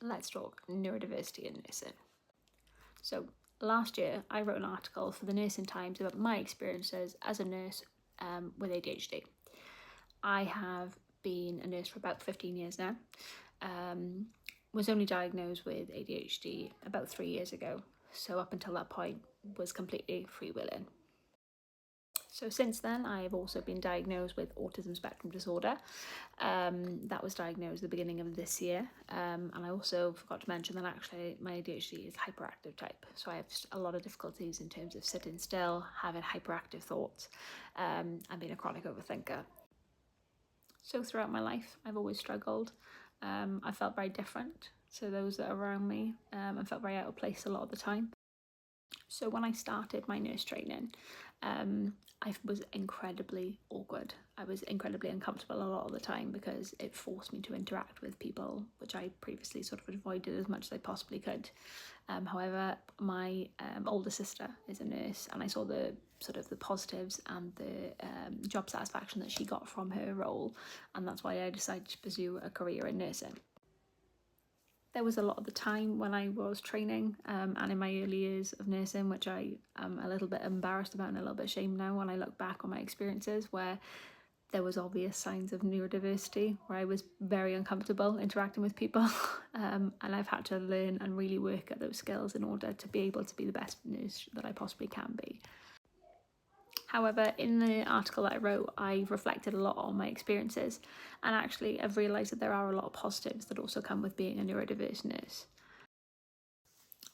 let's talk neurodiversity in nursing. So last year I wrote an article for the Nursing Times about my experiences as a nurse with ADHD. I have been a nurse for about 15 years now. Was only diagnosed with ADHD about 3 years ago, so up until that point was completely freewheeling. So since then, I have also been diagnosed with autism spectrum disorder. That was diagnosed at the beginning of this year. And I also forgot to mention that actually my ADHD is hyperactive type. So I have just a lot of difficulties in terms of sitting still, having hyperactive thoughts, and being a chronic overthinker. So throughout my life, I've always struggled. I felt very different to those that are around me. I felt very out of place a lot of the time. So when I started my nurse training, I was incredibly awkward. I was incredibly uncomfortable a lot of the time because it forced me to interact with people, which I previously sort of avoided as much as I possibly could. However, my older sister is a nurse, and I saw the positives and the job satisfaction that she got from her role, and that's why I decided to pursue a career in nursing. There was a lot of the time when I was training and in my early years of nursing, which I am a little bit embarrassed about and a little bit ashamed now when I look back on my experiences, where there was obvious signs of neurodiversity, where I was very uncomfortable interacting with people. And I've had to learn and really work at those skills in order to be able to be the best nurse that I possibly can be. However, in the article that I wrote, I reflected a lot on my experiences, and actually I've realised that there are a lot of positives that also come with being a neurodiverse nurse.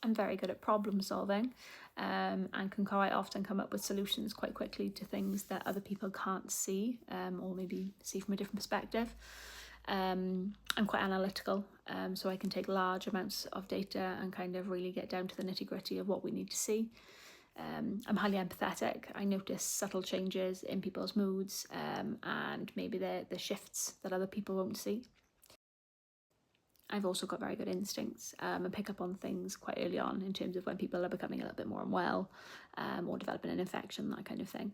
I'm very good at problem solving and can quite often come up with solutions quite quickly to things that other people can't see or maybe see from a different perspective. I'm quite analytical, so I can take large amounts of data and kind of really get down to the nitty-gritty of what we need to see. I'm highly empathetic. I notice subtle changes in people's moods and maybe the shifts that other people won't see. I've also got very good instincts and pick up on things quite early on in terms of when people are becoming a little bit more unwell or developing an infection, that kind of thing.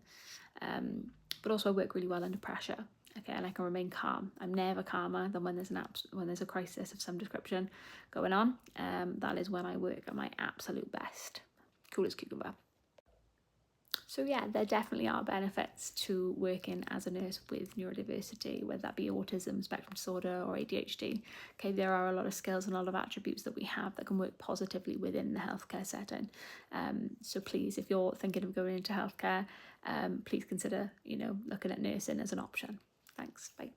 But also I work really well under pressure. Okay, and I can remain calm. I'm never calmer than when there's a crisis of some description going on. That is when I work at my absolute best. Cool as cucumber. So yeah, there definitely are benefits to working as a nurse with neurodiversity, whether that be autism, spectrum disorder or ADHD. Okay, there are a lot of skills and a lot of attributes that we have that can work positively within the healthcare setting. So please, if you're thinking of going into healthcare, please consider, looking at nursing as an option. Thanks, bye.